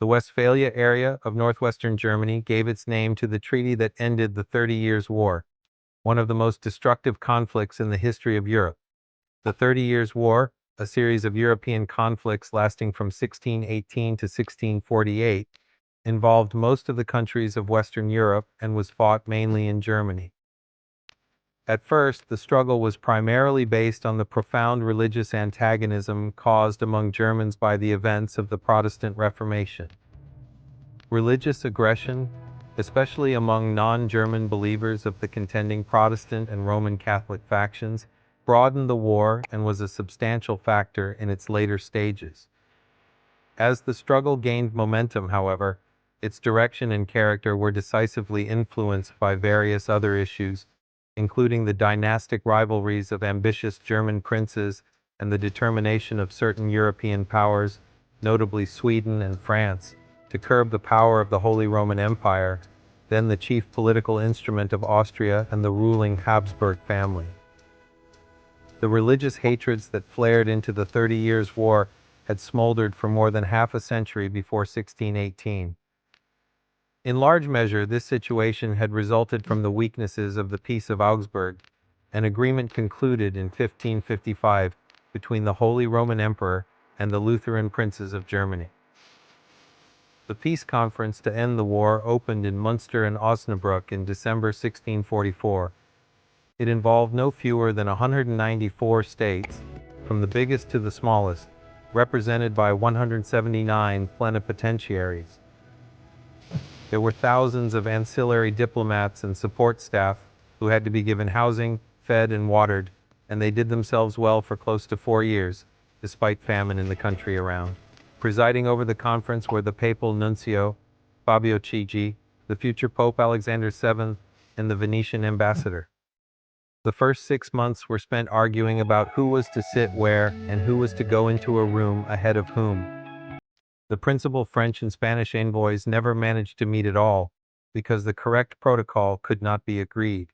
The Westphalia area of northwestern Germany gave its name to the treaty that ended the 30 Years' War, one of the most destructive conflicts in the history of Europe. The 30 Years' War, a series of European conflicts lasting from 1618 to 1648, involved most of the countries of Western Europe and was fought mainly in Germany. At first, the struggle was primarily based on the profound religious antagonism caused among Germans by the events of the Protestant Reformation. Religious aggression, especially among non-German believers of the contending Protestant and Roman Catholic factions, broadened the war and was a substantial factor in its later stages. As the struggle gained momentum, however, its direction and character were decisively influenced by various other issues, including the dynastic rivalries of ambitious German princes and the determination of certain European powers, notably Sweden and France, to curb the power of the Holy Roman Empire, then the chief political instrument of Austria and the ruling Habsburg family. The religious hatreds that flared into the 30 Years' War had smoldered for more than half a century before 1618. In large measure, this situation had resulted from the weaknesses of the Peace of Augsburg, an agreement concluded in 1555 between the Holy Roman Emperor and the Lutheran princes of Germany. The peace conference to end the war opened in Munster and Osnabrück in December 1644. It involved no fewer than 194 states, from the biggest to the smallest, represented by 179 plenipotentiaries. There were thousands of ancillary diplomats and support staff who had to be given housing, fed, and watered, and they did themselves well for close to 4 years, despite famine in the country around. Presiding over the conference were the papal nuncio, Fabio Chigi, the future Pope Alexander VII, and the Venetian ambassador. The first 6 months were spent arguing about who was to sit where and who was to go into a room ahead of whom. The principal French and Spanish envoys never managed to meet at all, because the correct protocol could not be agreed.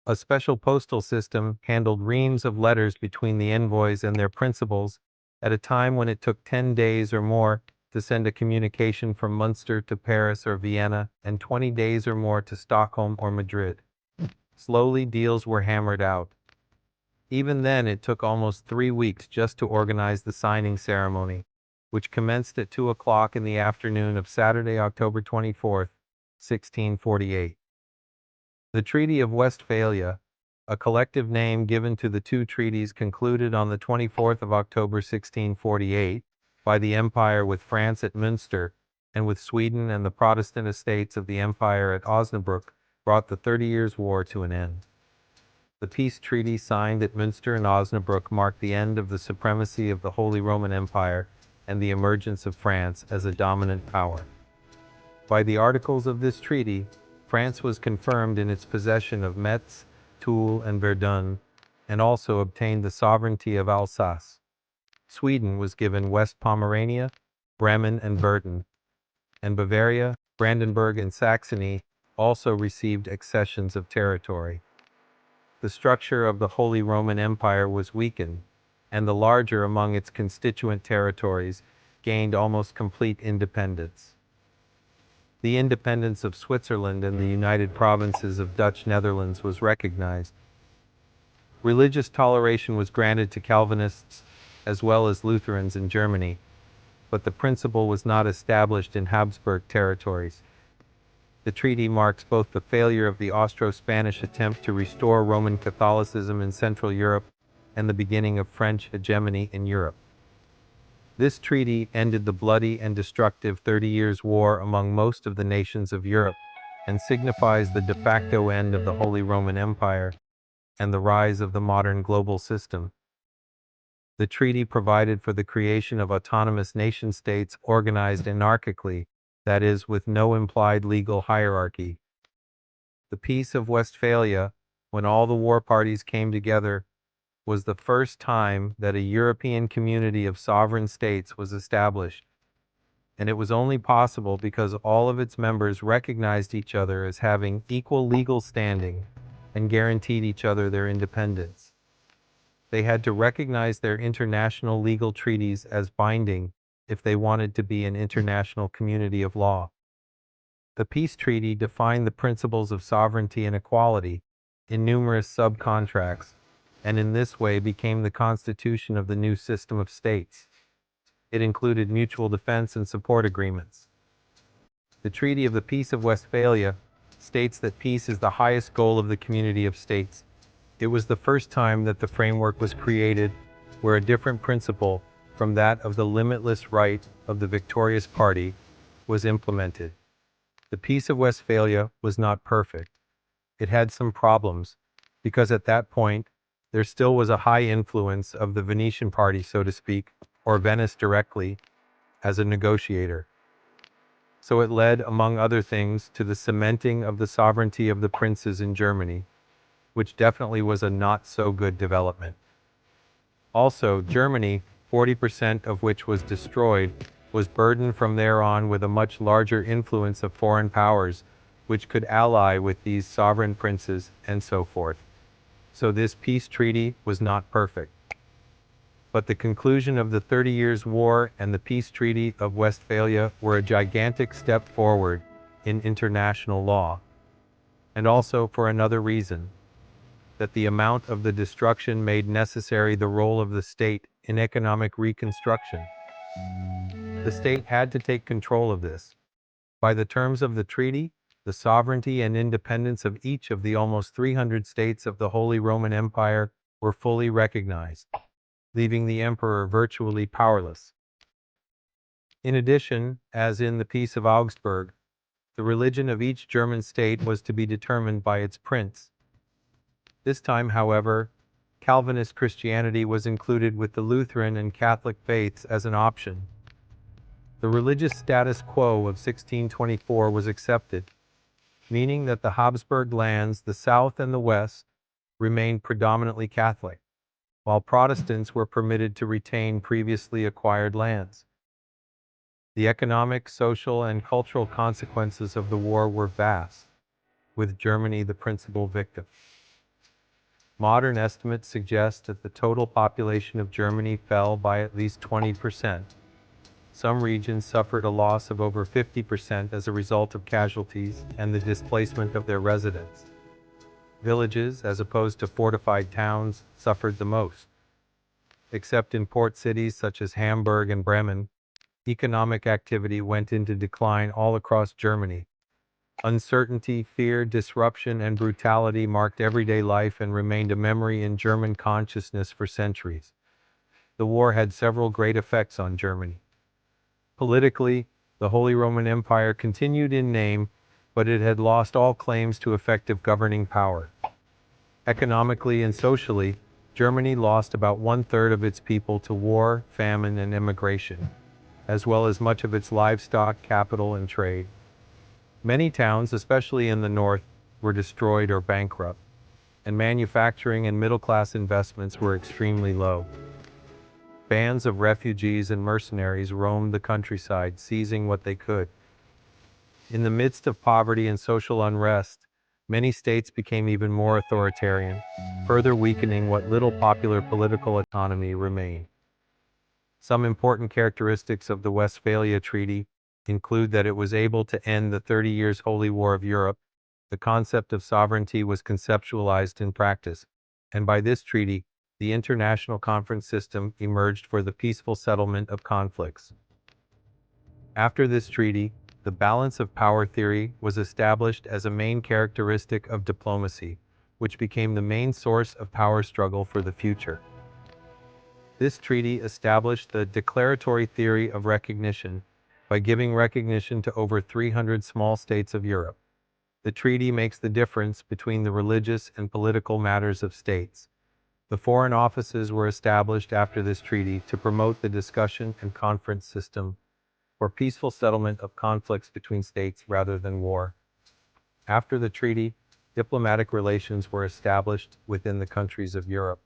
A special postal system handled reams of letters between the envoys and their principals, at a time when it took 10 days or more to send a communication from Munster to Paris or Vienna, and 20 days or more to Stockholm or Madrid. Slowly, deals were hammered out. Even then, it took almost 3 weeks just to organize the signing ceremony, which commenced at 2 o'clock in the afternoon of Saturday, October 24, 1648. The Treaty of Westphalia, a collective name given to the two treaties concluded on the 24th of October 1648 by the Empire with France at Münster and with Sweden and the Protestant estates of the Empire at Osnabrück, brought the 30 Years' War to an end. The peace treaty signed at Münster and Osnabrück marked the end of the supremacy of the Holy Roman Empire and the emergence of France as a dominant power. By the articles of this treaty, France was confirmed in its possession of Metz, Toul, and Verdun, and also obtained the sovereignty of Alsace. Sweden was given West Pomerania, Bremen, and Verden, and Bavaria, Brandenburg, and Saxony also received accessions of territory. The structure of the Holy Roman Empire was weakened, and the larger among its constituent territories gained almost complete independence. The independence of Switzerland and the United Provinces of Dutch Netherlands was recognized. Religious toleration was granted to Calvinists as well as Lutherans in Germany, but the principle was not established in Habsburg territories. The treaty marks both the failure of the Austro-Spanish attempt to restore Roman Catholicism in Central Europe and the beginning of French hegemony in Europe. This treaty ended the bloody and destructive 30 Years' War among most of the nations of Europe and signifies the de facto end of the Holy Roman Empire and the rise of the modern global system. The treaty provided for the creation of autonomous nation-states organized anarchically, that is, with no implied legal hierarchy. The Peace of Westphalia, when all the war parties came together, was the first time that a European community of sovereign states was established, and it was only possible because all of its members recognized each other as having equal legal standing and guaranteed each other their independence. They had to recognize their international legal treaties as binding if they wanted to be an international community of law. The peace treaty defined the principles of sovereignty and equality in numerous subcontracts, and in this way became the constitution of the new system of states. It included mutual defense and support agreements. The Treaty of the Peace of Westphalia states that peace is the highest goal of the community of states. It was the first time that the framework was created where a different principle from that of the limitless right of the victorious party was implemented. The Peace of Westphalia was not perfect. It had some problems, because at that point, there still was a high influence of the Venetian party, so to speak, or Venice directly, as a negotiator. So it led, among other things, to the cementing of the sovereignty of the princes in Germany, which definitely was a not-so-good development. Also, Germany, 40% of which was destroyed, was burdened from there on with a much larger influence of foreign powers, which could ally with these sovereign princes, and so forth. So this peace treaty was not perfect. But the conclusion of the 30 Years' War and the Peace Treaty of Westphalia were a gigantic step forward in international law. And also for another reason, that the amount of the destruction made necessary the role of the state in economic reconstruction. The state had to take control of this. By the terms of the treaty, the sovereignty and independence of each of the almost 300 states of the Holy Roman Empire were fully recognized, leaving the emperor virtually powerless. In addition, as in the Peace of Augsburg, the religion of each German state was to be determined by its prince. This time, however, Calvinist Christianity was included with the Lutheran and Catholic faiths as an option. The religious status quo of 1624 was accepted, meaning that the Habsburg lands, the South and the West, remained predominantly Catholic, while Protestants were permitted to retain previously acquired lands. The economic, social, and cultural consequences of the war were vast, with Germany the principal victim. Modern estimates suggest that the total population of Germany fell by at least 20%. Some regions suffered a loss of over 50% as a result of casualties and the displacement of their residents. Villages, as opposed to fortified towns, suffered the most. Except in port cities such as Hamburg and Bremen, economic activity went into decline all across Germany. Uncertainty, fear, disruption, and brutality marked everyday life and remained a memory in German consciousness for centuries. The war had several great effects on Germany. Politically, the Holy Roman Empire continued in name, but it had lost all claims to effective governing power. Economically and socially, Germany lost about 1/3 of its people to war, famine, and immigration, as well as much of its livestock, capital, and trade. Many towns, especially in the north, were destroyed or bankrupt, and manufacturing and middle-class investments were extremely low. Bands of refugees and mercenaries roamed the countryside, seizing what they could. In the midst of poverty and social unrest, many states became even more authoritarian, further weakening what little popular political autonomy remained. Some important characteristics of the Westphalia Treaty include that it was able to end the 30 Years' Holy War of Europe. The concept of sovereignty was conceptualized in practice, and by this treaty, the international conference system emerged for the peaceful settlement of conflicts. After this treaty, the balance of power theory was established as a main characteristic of diplomacy, which became the main source of power struggle for the future. This treaty established the declaratory theory of recognition by giving recognition to over 300 small states of Europe. The treaty makes the difference between the religious and political matters of states. The foreign offices were established after this treaty to promote the discussion and conference system for peaceful settlement of conflicts between states rather than war. After the treaty, diplomatic relations were established within the countries of Europe.